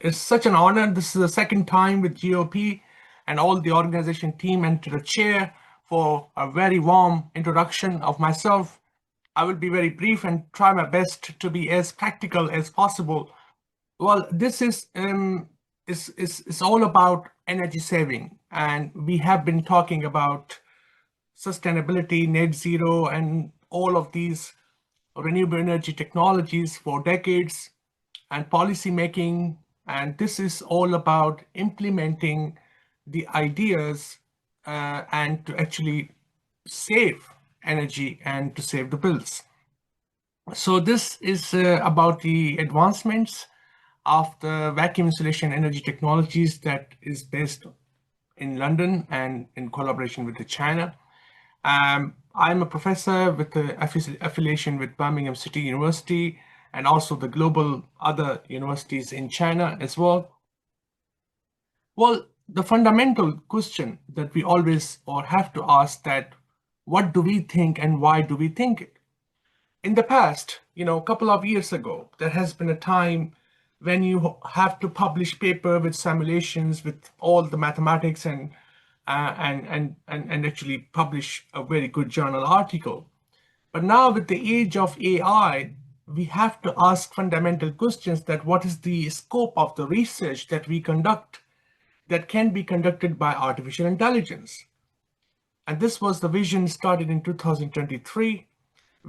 It's such an honor. This is the second time with GOP and all the organization team and to the chair for a very warm introduction of myself. I will be very brief and try my best to be as practical as possible. Well, this is all about energy saving, and we have been talking about sustainability, net zero, and all of these renewable energy technologies for decades and policy making. And this is all about implementing the ideas and to actually save energy and to save the bills. So this is about the advancements of the vacuum insulation energy technologies that is based in London and in collaboration with the China. I'm a professor with the affiliation with Birmingham City University and also the global other universities in China as well. Well, the fundamental question that we always or have to ask that what do we think and why do we think it? In the past, a couple of years ago, there has been a time when you have to publish paper with simulations with all the mathematics and actually publish a very good journal article. But now with the age of AI, we have to ask fundamental questions that what is the scope of the research that we conduct that can be conducted by artificial intelligence. And this was the vision started in 2023,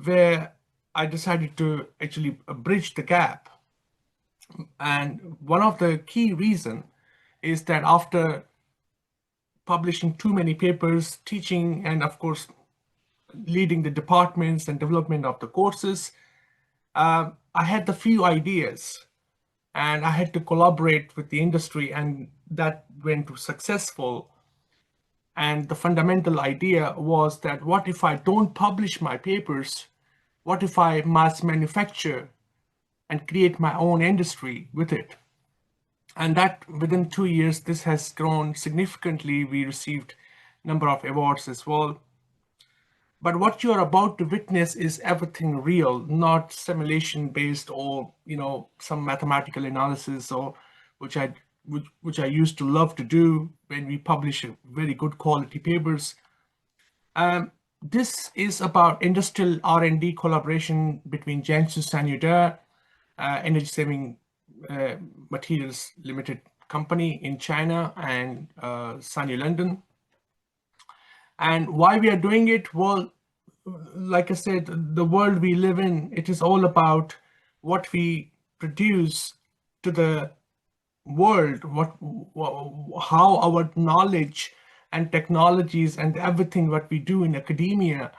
where I decided to actually bridge the gap. And one of the key reason is that after publishing too many papers, teaching, and of course, leading the departments and development of the courses, I had the few ideas and I had to collaborate with the industry, and that went successful. And the fundamental idea was that what if I don't publish my papers? What if I mass manufacture and create my own industry with it? And that within 2 years, this has grown significantly. We received a number of awards as well. But what you are about to witness is everything real, not simulation based or some mathematical analysis or which I used to love to do when we publish very good quality papers. This is about industrial R&D collaboration between Jiangsu Sanyoda, energy saving materials limited company in China, and Sanyo London. And why we are doing it? Well, like I said, the world we live in, it is all about what we produce to the world, how our knowledge and technologies and everything what we do in academia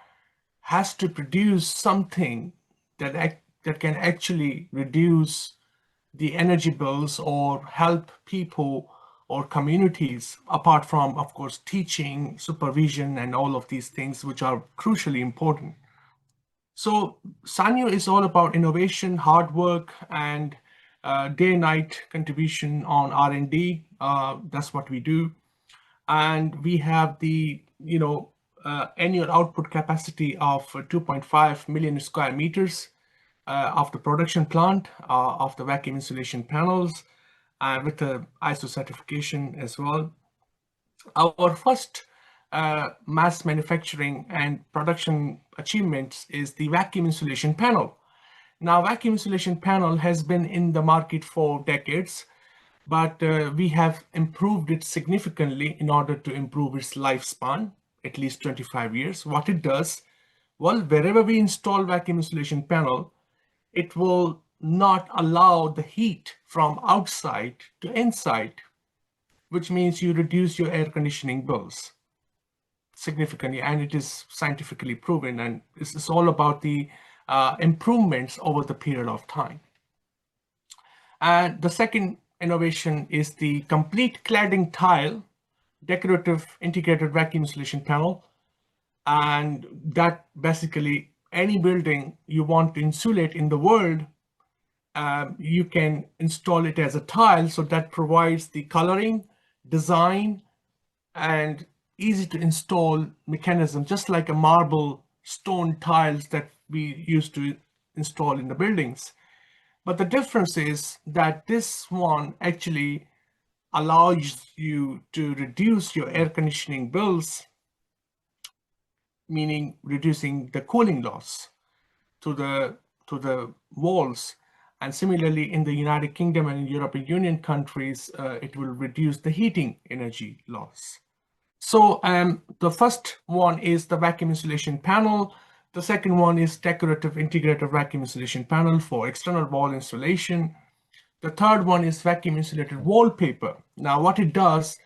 has to produce something that can actually reduce the energy bills or help people or communities, apart from, of course, teaching, supervision, and all of these things, which are crucially important. So Sanyo is all about innovation, hard work, and day-night contribution on R&D. That's what we do. And we have the, annual output capacity of 2.5 million square meters of the production plant of the vacuum insulation panels with the ISO certification as well. Our first mass manufacturing and production achievements is the vacuum insulation panel. Now, vacuum insulation panel has been in the market for decades, but we have improved it significantly in order to improve its lifespan, at least 25 years. What it does, well, wherever we install vacuum insulation panel, it will not allow the heat from outside to inside, which means you reduce your air conditioning bills significantly, and it is scientifically proven, and this is all about the improvements over the period of time. And the second innovation is the complete cladding tile decorative integrated vacuum insulation panel, and that basically any building you want to insulate in the world, you can install it as a tile, so that provides the coloring, design, and easy to install mechanism, just like a marble stone tiles that we used to install in the buildings. But the difference is that this one actually allows you to reduce your air conditioning bills, meaning reducing the cooling loss to the walls. And similarly, in the United Kingdom and in European Union countries, it will reduce the heating energy loss. So the first one is the vacuum insulation panel. The second one is decorative integrated vacuum insulation panel for external wall insulation. The third one is vacuum insulated wallpaper. Now, what it does,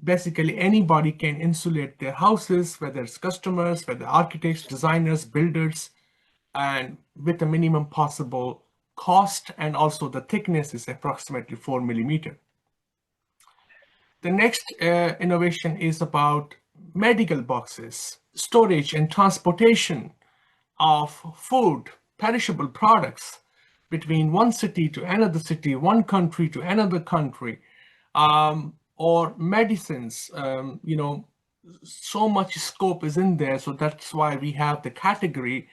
basically anybody can insulate their houses, whether it's customers, whether architects, designers, builders, and with a minimum possible cost, and also the thickness is approximately 4 millimeter. The next innovation is about medical boxes, storage and transportation of food, perishable products between one city to another city, one country to another country, or medicines. So much scope is in there. So that's why we have the category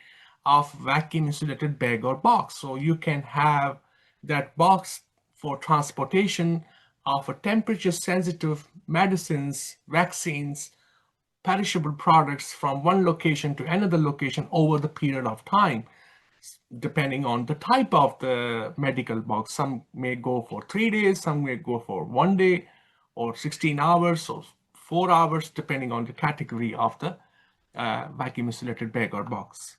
of vacuum insulated bag or box. So you can have that box for transportation of a temperature sensitive medicines, vaccines, perishable products from one location to another location over the period of time, depending on the type of the medical box. Some may go for 3 days, some may go for 1 day, or 16 hours, or 4 hours, depending on the category of the vacuum insulated bag or box.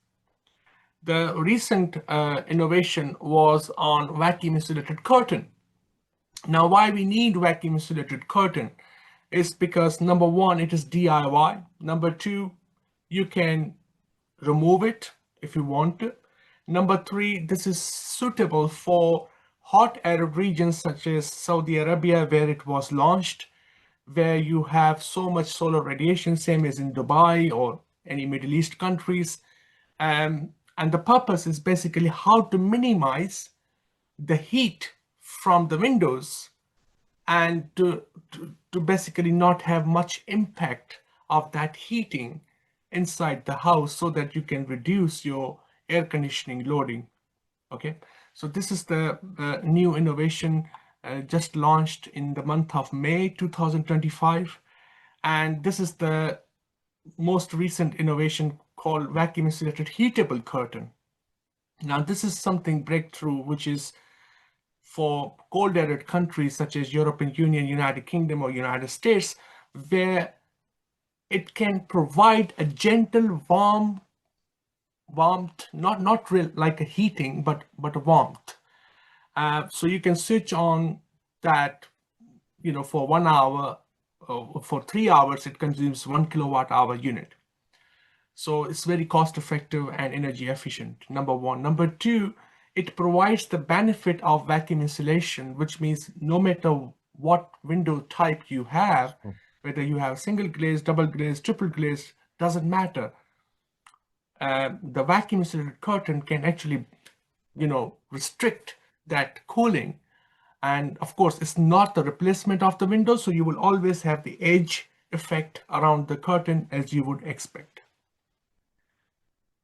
The recent innovation was on vacuum insulated curtain. Now, why we need vacuum insulated curtain is because number one, it is DIY. Number two, you can remove it if you want to. Number three, this is suitable for hot Arab regions such as Saudi Arabia, where it was launched, where you have so much solar radiation, same as in Dubai or any Middle East countries. And the purpose is basically how to minimize the heat from the windows, and to basically not have much impact of that heating inside the house, so that you can reduce your air conditioning loading. Okay, so this is the new innovation just launched in the month of May 2025, and this is the most recent innovation called vacuum insulated heatable curtain. Now, this is something breakthrough, which is for cold arid countries such as European Union, United Kingdom, or United States, where it can provide a gentle warmth, not real like a heating, but a warmth. So you can switch on that, for 1 hour, for 3 hours, it consumes 1 kilowatt hour unit. So it's very cost effective and energy efficient, number one. Number two, it provides the benefit of vacuum insulation, which means no matter what window type you have, whether you have single glaze, double glaze, triple glaze, doesn't matter. The vacuum insulated curtain can actually, restrict that cooling. And of course, it's not the replacement of the window, so you will always have the edge effect around the curtain as you would expect.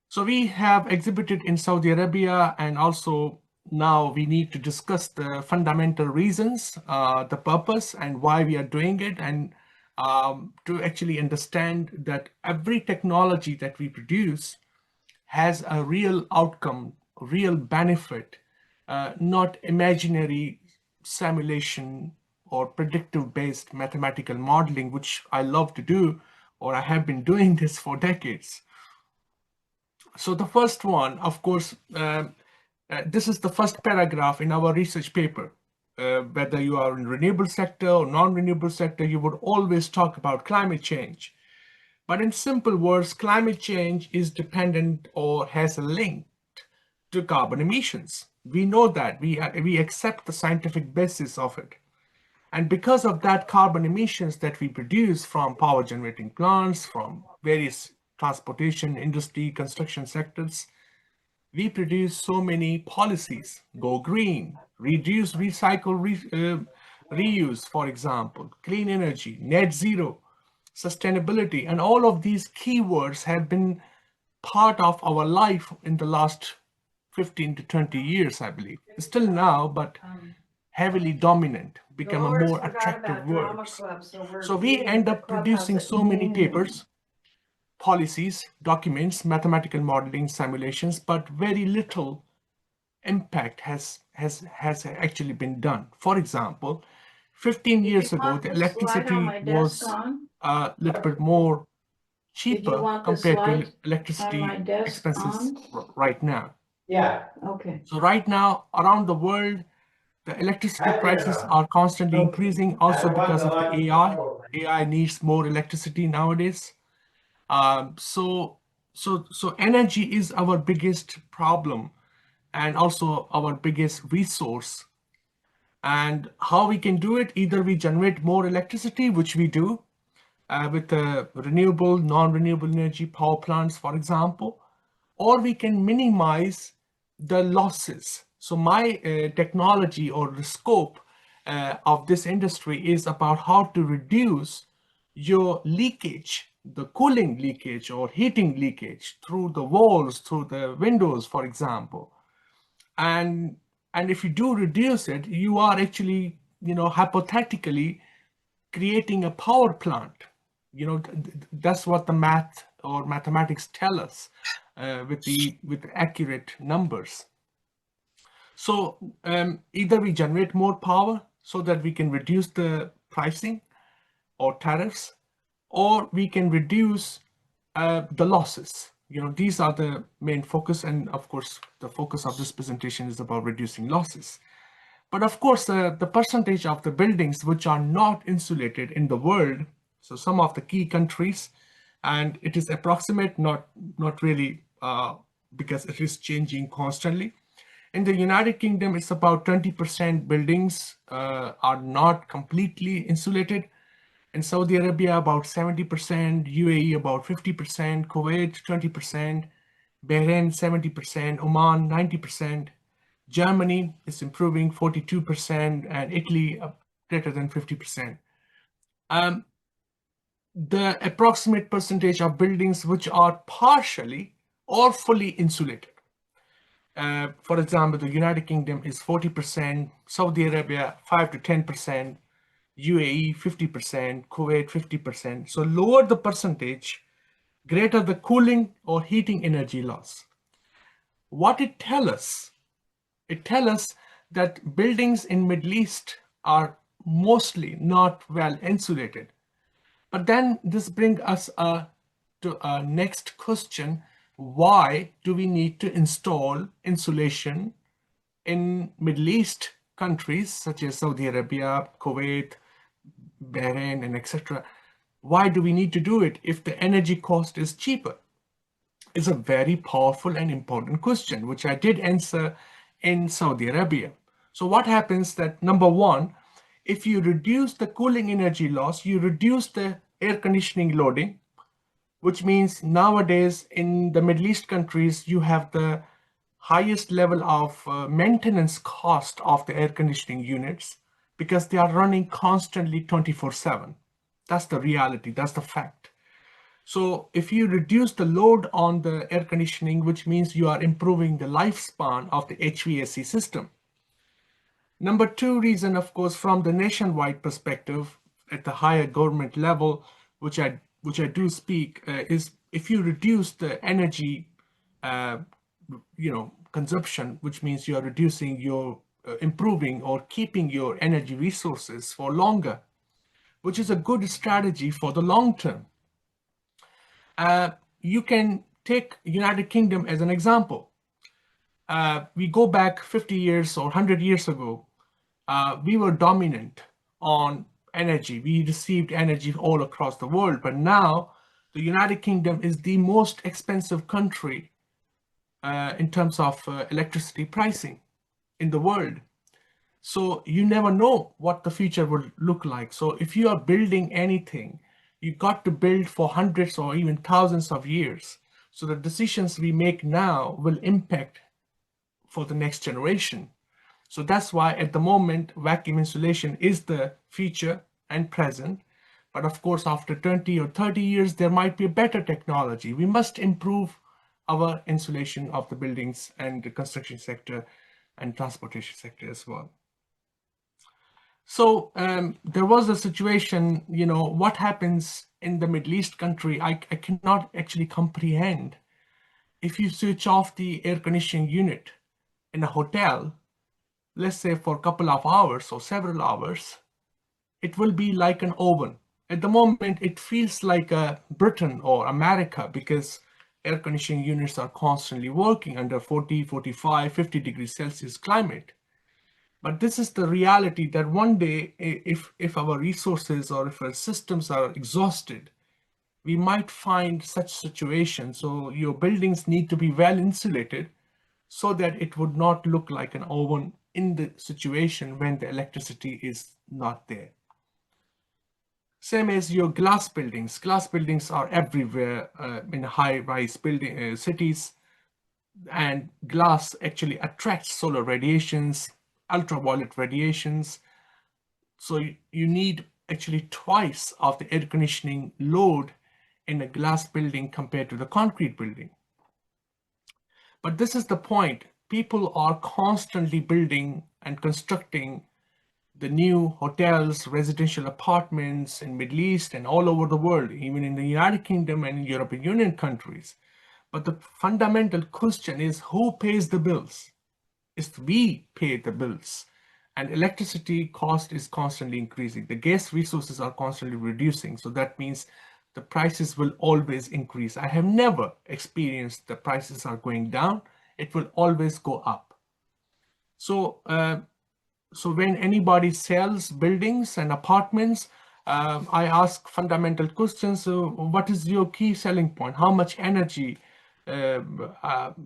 So we have exhibited in Saudi Arabia, and also now we need to discuss the fundamental reasons, the purpose, and why we are doing it, and to actually understand that every technology that we produce has a real outcome, real benefit, not imaginary simulation or predictive based mathematical modeling, which I love to do, or I have been doing this for decades. So the first one, of course, this is the first paragraph in our research paper. Whether you are in renewable sector or non-renewable sector, you would always talk about climate change. But in simple words, climate change is dependent or has a link to carbon emissions. We know that, we accept the scientific basis of it. And because of that carbon emissions that we produce from power generating plants, from various transportation, industry, construction sectors, we produce so many policies: go green, reduce, recycle, reuse, for example, clean energy, net zero, sustainability. And all of these keywords have been part of our life in the last 15 to 20 years, I believe. Still now, but heavily dominant, become a more attractive words. So we end up producing so many papers, policies, documents, mathematical modeling, simulations, but very little impact has actually been done. For example, 15 years ago, the electricity was a little bit more cheaper compared to electricity expenses right now. Yeah. Okay. So right now, around the world, the electricity prices are constantly increasing also because of the AI. AI needs more electricity nowadays. So energy is our biggest problem and also our biggest resource. And how we can do it, either we generate more electricity, which we do with renewable, non-renewable energy power plants, for example, or we can minimize the losses. So my technology or the scope of this industry is about how to reduce your leakage, the cooling leakage or heating leakage through the walls, through the windows, for example. And if you do reduce it, you are actually, hypothetically creating a power plant. That's what the math or mathematics tell us with accurate numbers. So either we generate more power so that we can reduce the pricing or tariffs, or we can reduce the losses. These are the main focus, and of course, the focus of this presentation is about reducing losses. But of course, the percentage of the buildings which are not insulated in the world, so some of the key countries, and it is approximate, not really, because it is changing constantly. In the United Kingdom, it's about 20% buildings are not completely insulated. In Saudi Arabia, about 70%, UAE about 50%, Kuwait 20%, Bahrain 70%, Oman 90%. Germany is improving 42%, and Italy greater than 50%. The approximate percentage of buildings which are partially or fully insulated. For example, the United Kingdom is 40%, Saudi Arabia 5 to 10%, UAE 50%, Kuwait 50%. So lower the percentage, greater the cooling or heating energy loss. What it tells us? It tells us that buildings in Middle East are mostly not well insulated. But then this brings us to a next question. Why do we need to install insulation in Middle East countries such as Saudi Arabia, Kuwait, Bahrain, and etc.? Why do we need to do it if the energy cost is cheaper? It's a very powerful and important question, which I did answer in Saudi Arabia. So what happens that, number one, if you reduce the cooling energy loss, you reduce the air conditioning loading, which means nowadays in the Middle East countries, you have the highest level of maintenance cost of the air conditioning units because they are running constantly 24/7. That's the reality, that's the fact. So if you reduce the load on the air conditioning, which means you are improving the lifespan of the HVAC system. Number two reason, of course, from the nationwide perspective at the higher government level, which I do speak, is if you reduce the energy, consumption, which means you are reducing your, improving or keeping your energy resources for longer, which is a good strategy for the long term. You can take United Kingdom as an example. We go back 50 years or 100 years ago, we were dominant on energy. We received energy all across the world, but now the United Kingdom is the most expensive country in terms of electricity pricing in the world. So you never know what the future will look like. So if you are building anything, you got to build for hundreds or even thousands of years. So the decisions we make now will impact for the next generation. So that's why at the moment, vacuum insulation is the future and present. But of course, after 20 or 30 years, there might be a better technology. We must improve our insulation of the buildings and the construction sector and transportation sector as well. So there was a situation, what happens in the Middle East country, I cannot actually comprehend. If you switch off the air conditioning unit in a hotel, let's say for a couple of hours or several hours, it will be like an oven. At the moment, it feels like Britain or America because air conditioning units are constantly working under 40, 45, 50 degrees Celsius climate. But this is the reality that one day, if our resources or if our systems are exhausted, we might find such situations. So your buildings need to be well insulated so that it would not look like an oven in the situation when the electricity is not there. Same as your glass buildings. Glass buildings are everywhere in high-rise building cities, and glass actually attracts solar radiations, ultraviolet radiations. So you need actually twice of the air conditioning load in a glass building compared to the concrete building. But this is the point. People are constantly building and constructing the new hotels, residential apartments in Middle East and all over the world, even in the United Kingdom and European Union countries. But the fundamental question is who pays the bills? Is we pay the bills. And electricity cost is constantly increasing. The gas resources are constantly reducing. So that means the prices will always increase. I have never experienced the prices are going down. It will always go up. So when anybody sells buildings and apartments, I ask fundamental questions. So what is your key selling point? How much energy, what's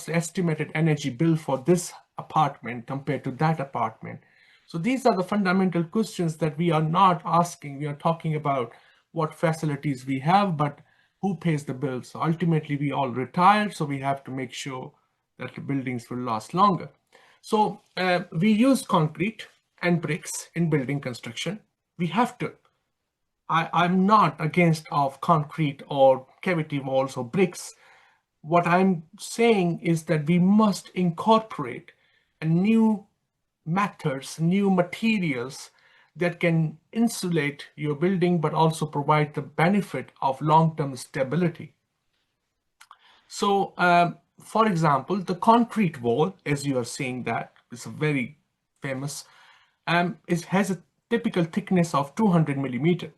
the estimated energy bill for this apartment compared to that apartment? So these are the fundamental questions that we are not asking. We are talking about what facilities we have, but who pays the bills? So ultimately, we all retire, so we have to make sure that the buildings will last longer. So we use concrete and bricks in building construction. We have to. I'm not against of concrete or cavity walls or bricks. What I'm saying is that we must incorporate new methods, new materials that can insulate your building, but also provide the benefit of long-term stability. So, for example, the concrete wall, as you are seeing that, is a very famous, it has a typical thickness of 200 millimeter.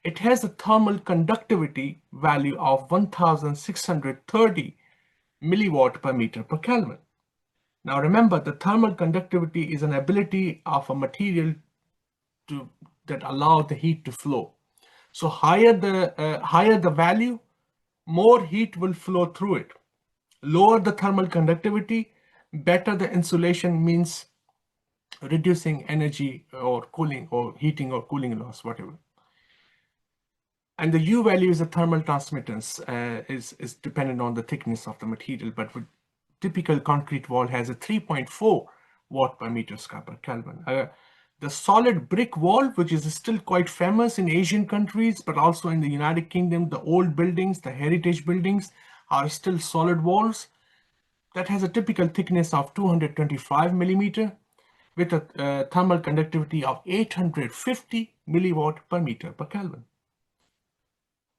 It has a thermal conductivity value of 1630 milliwatt per meter per Kelvin. Now remember, the thermal conductivity is an ability of a material that allow the heat to flow. So higher the value, more heat will flow through it. Lower the thermal conductivity, better the insulation, means reducing energy or cooling or heating or cooling loss, whatever. And the U value is the thermal transmittance, is dependent on the thickness of the material, but with typical concrete wall has a 3.4 watt per meter square per Kelvin. The solid brick wall, which is still quite famous in Asian countries, but also in the United Kingdom, the old buildings, the heritage buildings are still solid walls. That has a typical thickness of 225 millimeter with a thermal conductivity of 850 milliwatt per meter per Kelvin.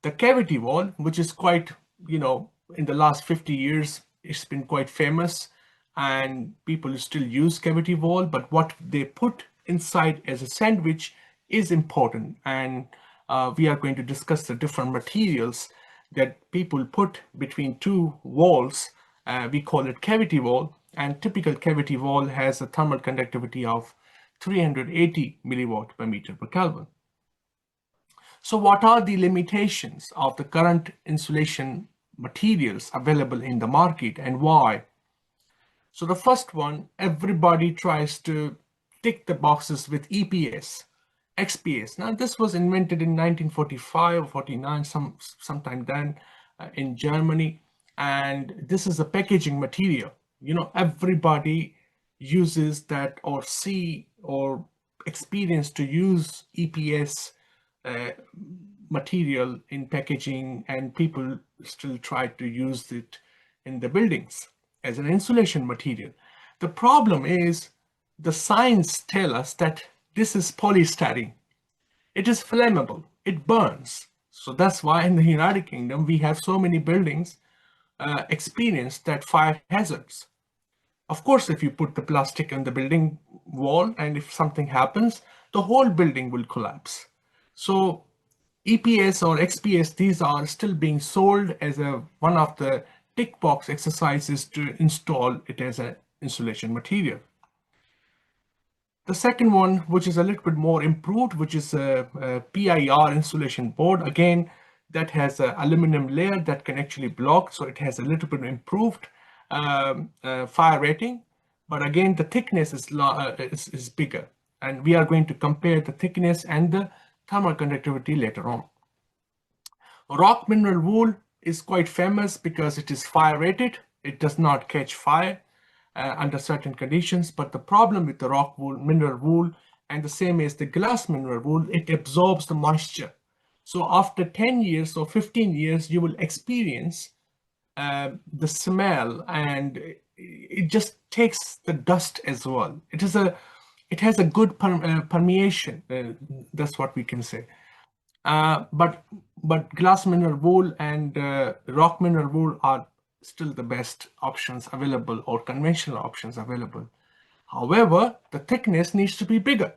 The cavity wall, which is quite, in the last 50 years, it's been quite famous and people still use cavity wall, but what they put inside as a sandwich is important. And we are going to discuss the different materials that people put between two walls. We call it cavity wall, and typical cavity wall has a thermal conductivity of 380 milliwatt per meter per Kelvin. So what are the limitations of the current insulation materials available in the market and why? So the first one, everybody tries to tick the boxes with EPS, XPS. Now this was invented in 1945 or 49, sometime then in Germany. And this is a packaging material. Everybody uses that or see or experience to use EPS material in packaging, and people still try to use it in the buildings as an insulation material. The problem is the science tell us that this is polystyrene. It is flammable. It burns. So that's why in the United Kingdom we have so many buildings experience that fire hazards. Of course, if you put the plastic on the building wall and if something happens, the whole building will collapse. So EPS or XPS, these are still being sold as one of the tick box exercises to install it as an insulation material. The second one, which is a little bit more improved, which is a PIR insulation board. Again, that has an aluminum layer that can actually block, so it has a little bit improved fire rating. But again, the thickness is bigger, and we are going to compare the thickness and the thermal conductivity later on. Rock mineral wool is quite famous because it is fire rated. It does not catch fire under certain conditions, but the problem with the rock wool, mineral wool, and the same as the glass mineral wool, it absorbs the moisture. So after 10 years or 15 years, you will experience the smell, and it just takes the dust as well. It has a good permeation. That's what we can say. But glass mineral wool and rock mineral wool are still the best options available, or conventional options available. However, the thickness needs to be bigger,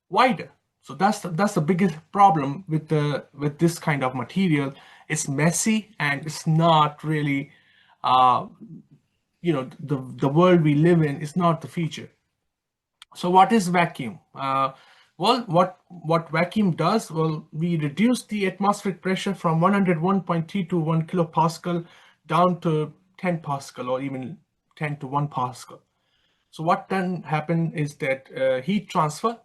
wider. So that's the biggest problem with this kind of material. It's messy and it's not really, the world we live in is not the future. So what is vacuum? Well, what vacuum does? Well, we reduce the atmospheric pressure from 101.3 to 1 kilopascal down to 10 pascal, or even 10 to 1 pascal. So what then happen is that heat transfer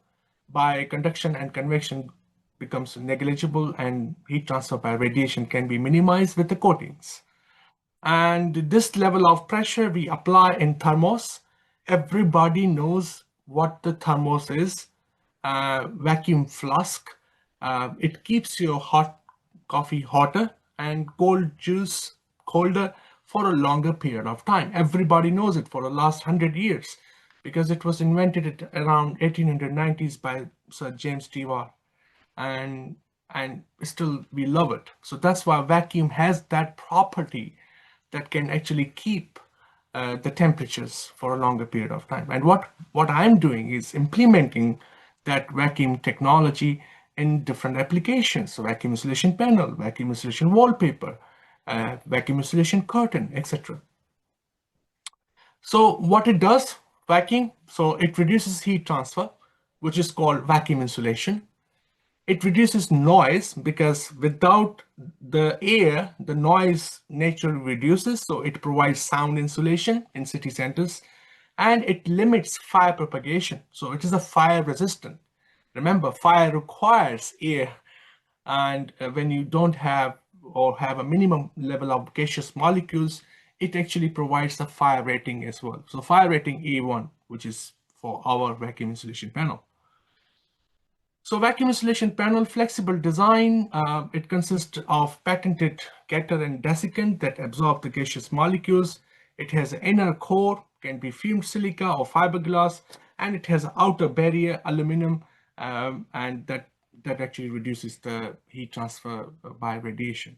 by conduction and convection becomes negligible, and heat transfer by radiation can be minimized with the coatings. And this level of pressure we apply in thermos. Everybody knows what the thermos is. Vacuum flask. It keeps your hot coffee hotter and cold juice colder for a longer period of time. Everybody knows it for the last 100 years because it was invented at around 1890s by Sir James Dewar, and still we love it. So that's why vacuum has that property that can actually keep the temperatures for a longer period of time. And what I'm doing is implementing that vacuum technology in different applications. So vacuum insulation panel, vacuum insulation wallpaper, vacuum insulation curtain, etc. So what it does, vacuum, so it reduces heat transfer, which is called vacuum insulation. It reduces noise because without the air, the noise naturally reduces. So it provides sound insulation in city centers, and it limits fire propagation. So it is a fire resistant. Remember, fire requires air, and when you don't have or have a minimum level of gaseous molecules, it actually provides a fire rating as well. So fire rating A1, which is for our vacuum insulation panel. So vacuum insulation panel, flexible design. It consists of patented getter and desiccant that absorb the gaseous molecules. It has an inner core, can be fumed silica or fiberglass, and it has an outer barrier, aluminum, and that actually reduces the heat transfer by radiation.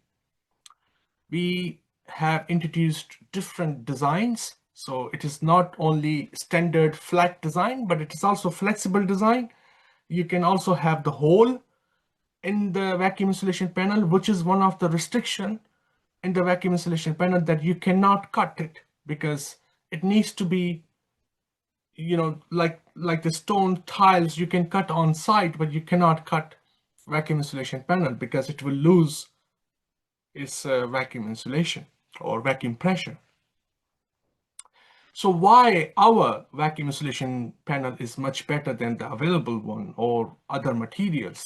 We have introduced different designs. So it is not only standard flat design, but it is also flexible design. You can also have the hole in the vacuum insulation panel, which is one of the restriction in the vacuum insulation panel, that you cannot cut it because it needs to be, like the stone tiles you can cut on site, but you cannot cut vacuum insulation panel because it will lose its vacuum insulation or vacuum pressure. So why our vacuum insulation panel is much better than the available one or other materials?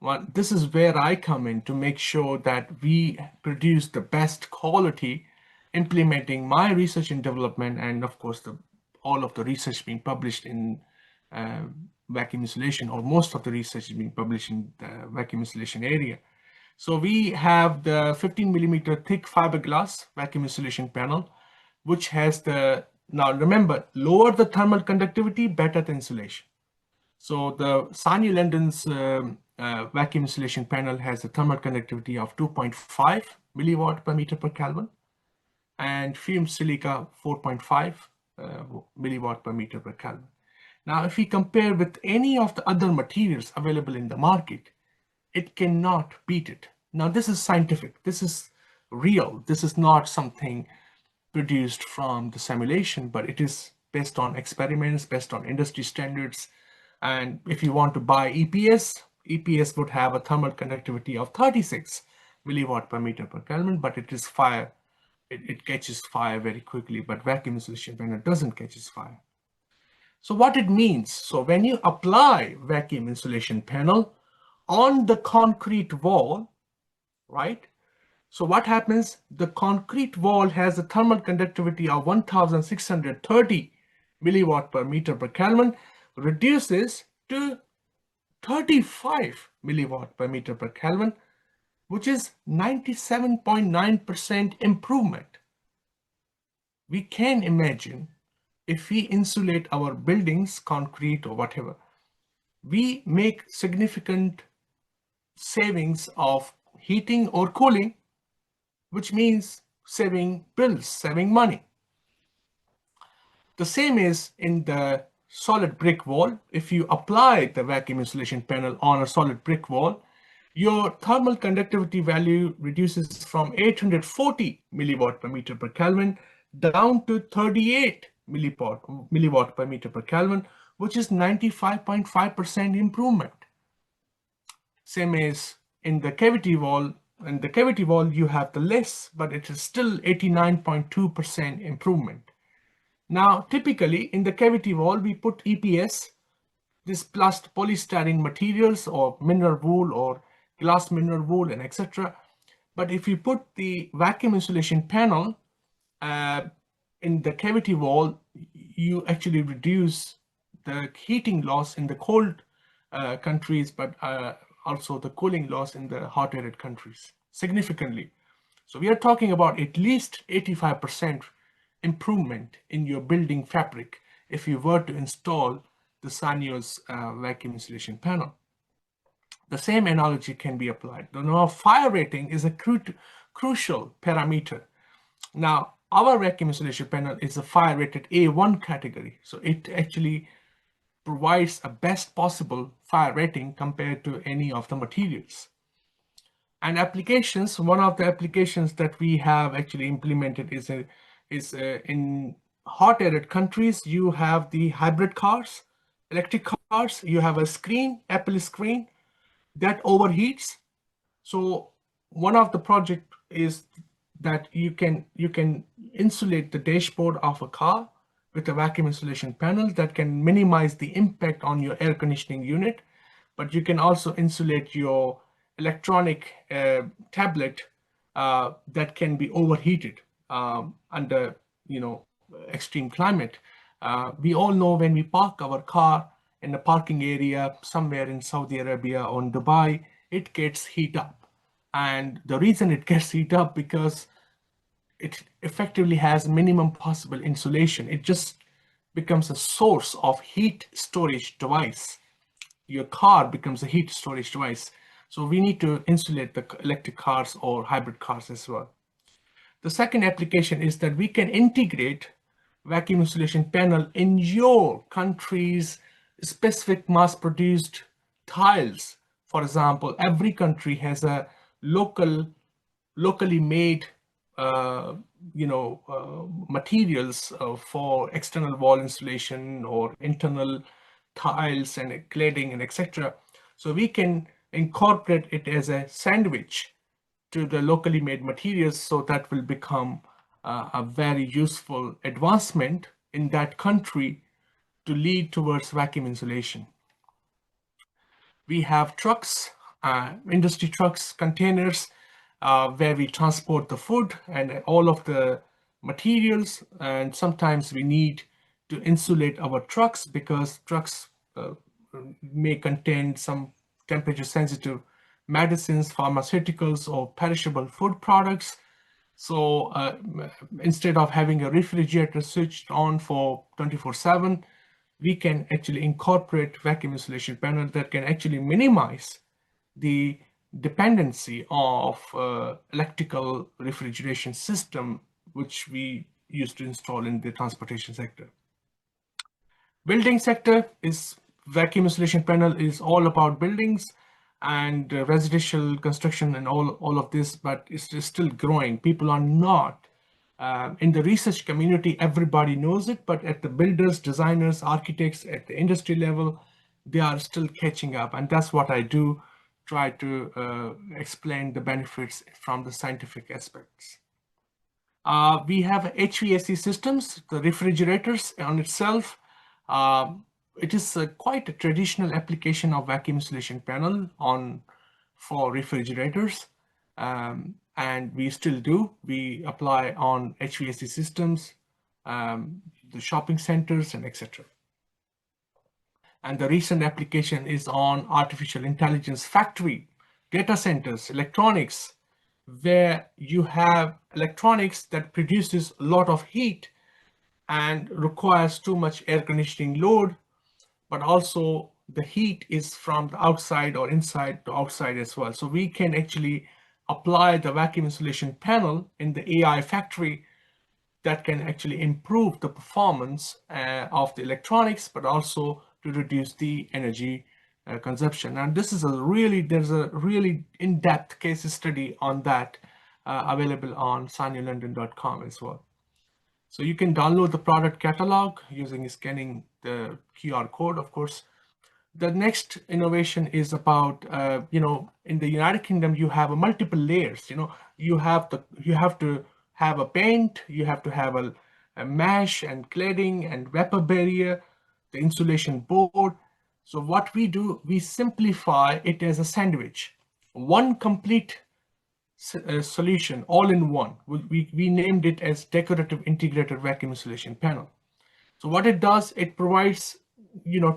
Well, this is where I come in to make sure that we produce the best quality, implementing my research and development, and of course all of the research being published in vacuum insulation, or most of the research being published in the vacuum insulation area. So we have the 15 millimeter thick fiberglass vacuum insulation panel, which has now remember, lower the thermal conductivity, better the insulation. So the Sanyo London's vacuum insulation panel has a thermal conductivity of 2.5 milliwatt per meter per Kelvin, and fumed silica 4.5 milliwatt per meter per Kelvin. Now, if we compare with any of the other materials available in the market, it cannot beat it. Now, this is scientific. This is real. This is not something produced from the simulation, but it is based on experiments, based on industry standards. And if you want to buy EPS would have a thermal conductivity of 36 milliwatt per meter per Kelvin, but it is fire. It catches fire very quickly, but vacuum insulation panel doesn't catches fire. So what it means, so when you apply vacuum insulation panel on the concrete wall, right? So what happens? The concrete wall has a thermal conductivity of 1630 milliwatt per meter per Kelvin, reduces to 35 milliwatt per meter per Kelvin, which is 97.9% improvement. We can imagine if we insulate our buildings, concrete or whatever, we make significant savings of heating or cooling, which means saving bills, saving money. The same is in the solid brick wall. If you apply the vacuum insulation panel on a solid brick wall, your thermal conductivity value reduces from 840 milliwatt per meter per Kelvin down to 38 milliwatt per meter per Kelvin, which is 95.5% improvement. Same as in the cavity wall. In the cavity wall, you have the less, but it is still 89.2% improvement. Now, typically in the cavity wall, we put EPS, this plus polystyrene materials or mineral wool or glass mineral wool and etc. But if you put the vacuum insulation panel in the cavity wall, you actually reduce the heating loss in the cold countries, but also the cooling loss in the hot arid countries significantly. So we are talking about at least 85% improvement in your building fabric if you were to install the Sanyo's vacuum insulation panel. The same analogy can be applied. Now, fire rating is a crucial parameter. Now, our vacuum insulation panel is a fire rated A1 category. So it actually provides a best possible fire rating compared to any of the materials. And applications, one of the applications that we have actually implemented is in hot arid countries, you have the hybrid cars, electric cars, you have a screen, Apple screen that overheats. So one of the project is that you can insulate the dashboard of a car with a vacuum insulation panel that can minimize the impact on your air conditioning unit, but you can also insulate your electronic tablet that can be overheated under extreme climate. We all know when we park our car in a parking area somewhere in Saudi Arabia or in Dubai, it gets heat up. And the reason it gets heat up because it effectively has minimum possible insulation. It just becomes a source of heat storage device. Your car becomes a heat storage device. So we need to insulate the electric cars or hybrid cars as well. The second application is that we can integrate vacuum insulation panel in your country's specific mass-produced tiles. For example, every country has a locally made materials for external wall insulation or internal tiles and cladding and etc. So we can incorporate it as a sandwich to the locally made materials, so that will become a very useful advancement in that country to lead towards vacuum insulation. We have trucks, industry trucks, containers, where we transport the food and all of the materials. And sometimes we need to insulate our trucks because trucks may contain some temperature sensitive medicines, pharmaceuticals, or perishable food products. So instead of having a refrigerator switched on for 24/7, we can actually incorporate vacuum insulation panel that can actually minimize the dependency of electrical refrigeration system, which we used to install in the transportation sector. Building sector is vacuum insulation panel is all about buildings and residential construction and all of this, but it's still growing. People are not in the research community, everybody knows it, but at the builders, designers, architects, at the industry level, they are still catching up. And that's what I do, try to explain the benefits from the scientific aspects. We have HVAC systems, the refrigerators on itself. It is quite a traditional application of vacuum insulation panel for refrigerators. And we still do. We apply on HVAC systems, the shopping centers, and etc. And the recent application is on artificial intelligence factory, data centers, electronics, where you have electronics that produces a lot of heat and requires too much air conditioning load, but also the heat is from the outside or inside to outside as well. So we can actually apply the vacuum insulation panel in the AI factory that can actually improve the performance of the electronics, but also to reduce the energy consumption. And this is there's a really in-depth case study on that available on sanulondon.com as well. So you can download the product catalog using scanning the QR code, of course. The next innovation is about, in the United Kingdom, you have multiple layers. You have to have a paint, you have to have a mesh and cladding and vapor barrier, the insulation board. So what we do, we simplify it as a sandwich, one complete solution, all in one. We named it as decorative integrated vacuum insulation panel. So what it does, it provides,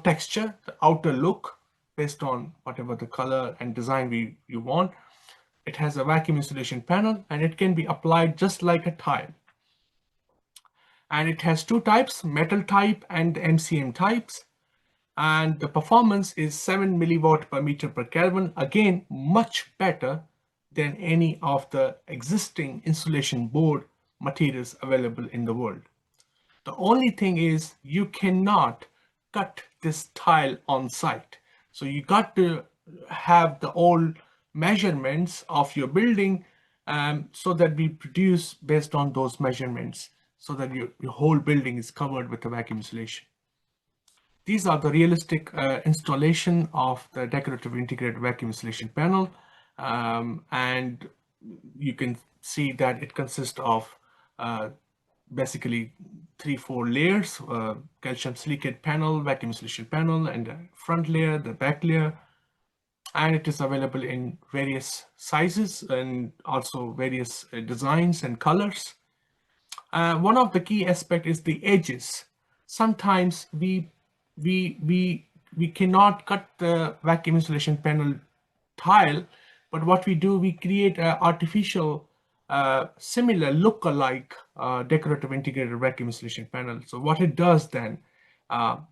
texture, the outer look based on whatever the color and design you want. It has a vacuum insulation panel and it can be applied just like a tile. And it has two types, metal type and MCM types. And the performance is 7 milliwatt per meter per Kelvin. Again, much better than any of the existing insulation board materials available in the world. The only thing is you cannot cut this tile on site. So you got to have the old measurements of your building so that we produce based on those measurements so that your whole building is covered with a vacuum insulation. These are the realistic installation of the decorative integrated vacuum insulation panel. And you can see that it consists of basically 3-4 layers, calcium silicate panel, vacuum insulation panel, and the front layer, the back layer. And it is available in various sizes and also various designs and colors. One of the key aspects is the edges. Sometimes we cannot cut the vacuum insulation panel tile, but what we do, we create an artificial similar look-alike decorative integrated vacuum insulation panel. So what it does then,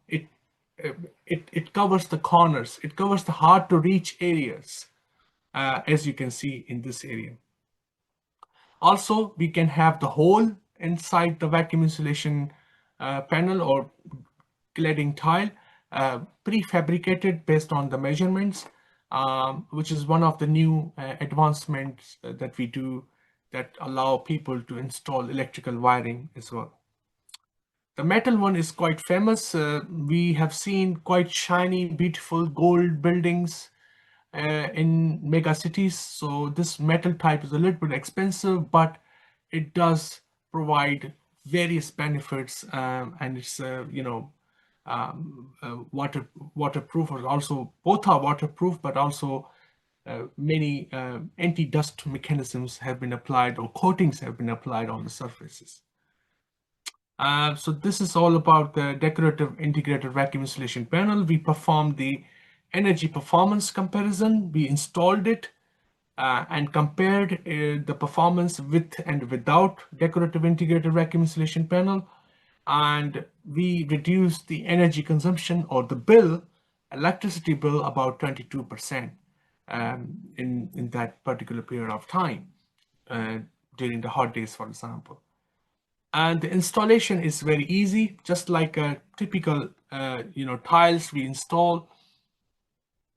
it covers the corners, it covers the hard to reach areas, as you can see in this area. Also, we can have the hole inside the vacuum insulation panel or cladding tile prefabricated based on the measurements, which is one of the new advancements that we do that allow people to install electrical wiring as well. The metal one is quite famous. We have seen quite shiny, beautiful gold buildings in mega cities. So this metal type is a little bit expensive, but it does provide various benefits, and it's waterproof, or also both are waterproof, but also many anti-dust mechanisms have been applied or coatings have been applied on the surfaces. So this is all about the decorative integrated vacuum insulation panel. We perform the energy performance comparison. We installed it and compared the performance with and without decorative integrated vacuum insulation panel. And we reduced the energy consumption or the bill, electricity bill, about 22% in that particular period of time uh, during the hot days, for example. And the installation is very easy, just like a typical tiles we install.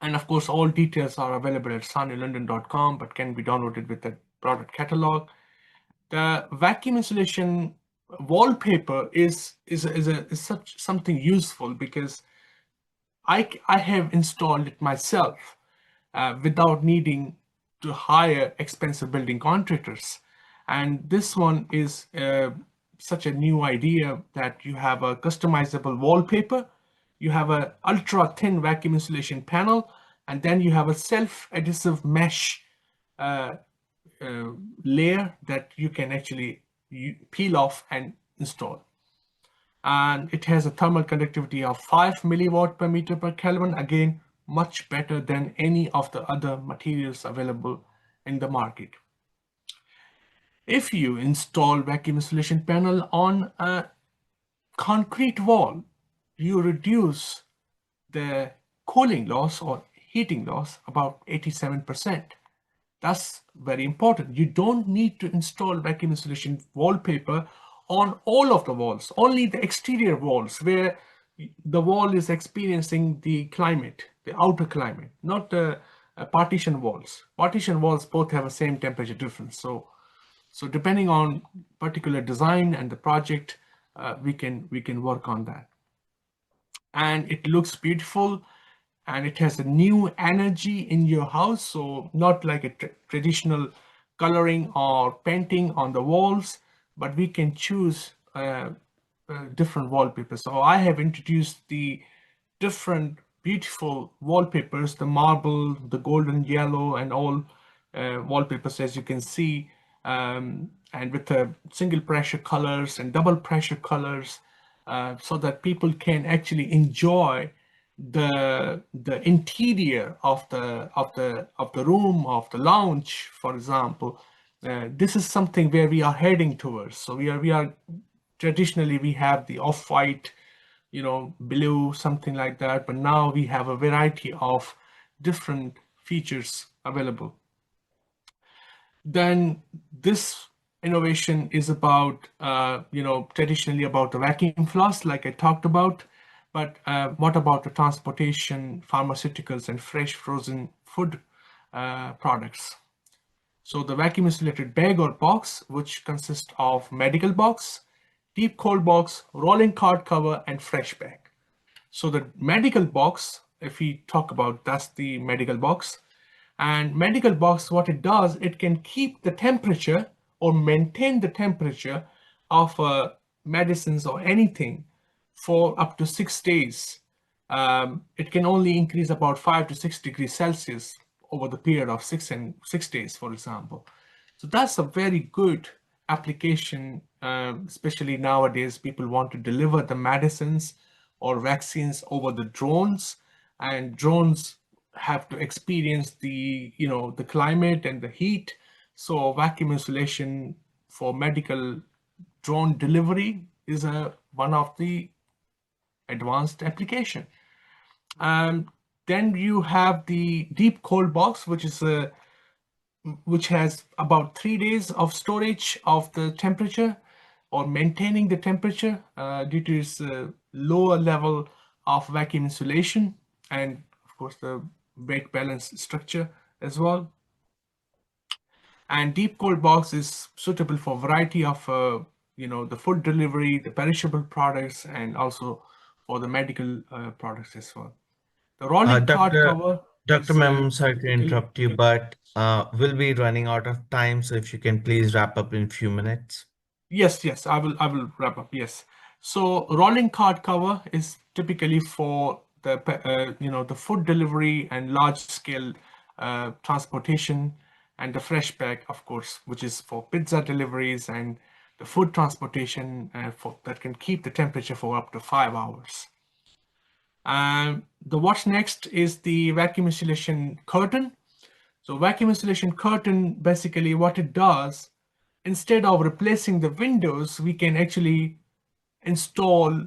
And of course, all details are available at sanulondon.com, but can be downloaded with the product catalog. The vacuum insulation wallpaper is such something useful because I have installed it myself without needing to hire expensive building contractors. And this one is such a new idea that you have a customizable wallpaper, you have an ultra thin vacuum insulation panel, and then you have a self-adhesive mesh uh, layer that you can actually peel off and install. And it has a thermal conductivity of 5 milliwatt per meter per Kelvin. Again, much better than any of the other materials available in the market. If you install vacuum insulation panel on a concrete wall, you reduce the cooling loss or heating loss about 87%. That's very important. You don't need to install vacuum insulation wallpaper on all of the walls, only the exterior walls where the wall is experiencing the climate, the outer climate, not the partition walls. Partition walls both have the same temperature difference. So depending on particular design and the project, we can work on that. And it looks beautiful, and it has a new energy in your house. So not like a traditional coloring or painting on the walls, but we can choose different wallpapers. So I have introduced the different beautiful wallpapers, the marble, the golden yellow, and all wallpapers, as you can see, and with the single pressure colors and double pressure colors, so that people can actually enjoy the interior of the room, of the lounge, for example. This is something where we are heading towards. So we are traditionally we have the off-white, blue, something like that, but now we have a variety of different features available. Then this innovation is about, traditionally about the vacuum flush, like I talked about, but what about the transportation, pharmaceuticals, and fresh frozen food products? So the vacuum insulated bag or box, which consists of medical box, deep cold box, rolling card cover, and fresh bag. So the medical box, if we talk about, that's the medical box. And medical box, what it does, it can keep the temperature or maintain the temperature of medicines or anything for up to 6 days. It can only increase about 5 to 6 degrees Celsius over the period of 6 days, for example. So that's a very good application, especially nowadays. People want to deliver the medicines or vaccines over the drones, and drones have to experience the climate and the heat. So vacuum insulation for medical drone delivery is one of the advanced application. Then you have the deep cold box, which has about 3 days of storage of the temperature or maintaining the temperature due to its lower level of vacuum insulation, and of course the weight balance structure as well. And deep cold box is suitable for a variety of the food delivery, the perishable products, and also for the medical products as well. The rolling card Dr. cover Dr. is Mem, sorry to typically, interrupt you, but we'll be running out of time. So if you can please wrap up in a few minutes. yes, I will wrap up. Yes. So rolling card cover is typically for the food delivery and large scale transportation, and the fresh bag, of course, which is for pizza deliveries and the food transportation for that can keep the temperature for up to 5 hours. What's next is the vacuum insulation curtain. So vacuum insulation curtain, basically what it does, instead of replacing the windows, we can actually install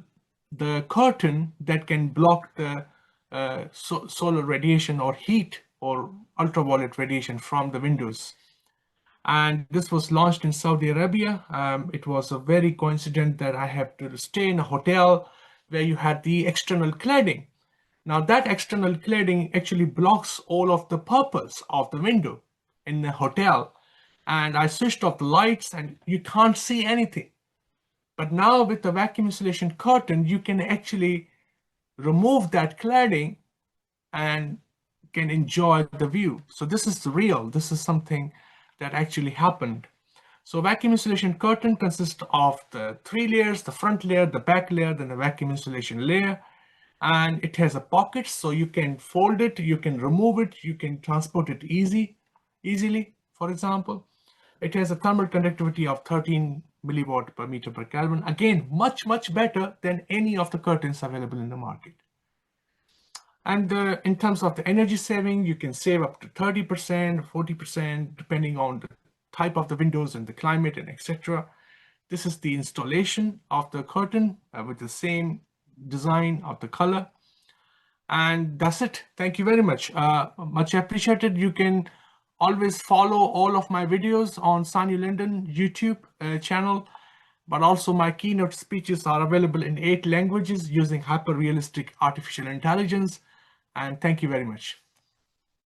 the curtain that can block the solar radiation or heat or ultraviolet radiation from the windows. And this was launched in Saudi Arabia. It was a very coincident that I have to stay in a hotel where you had the external cladding. Now that external cladding actually blocks all of the purpose of the window in the hotel. And I switched off the lights and you can't see anything. But now with the vacuum insulation curtain, you can actually remove that cladding and can enjoy the view. So this is real. This is something that actually happened. So vacuum insulation curtain consists of the 3 layers, the front layer, the back layer, then the vacuum insulation layer. And it has a pocket, so you can fold it, you can remove it, you can transport it easily, for example. It has a thermal conductivity of 13 milliwatt per meter per Kelvin. Again, much better than any of the curtains available in the market. And in terms of the energy saving, you can save up to 30%, 40%, depending on the type of the windows and the climate and etc. This is the installation of the curtain with the same design of the color. And that's it. Thank you very much. Much appreciated. You can always follow all of my videos on Sanyu Linden YouTube channel, but also my keynote speeches are available in 8 languages using hyper-realistic artificial intelligence. And thank you very much.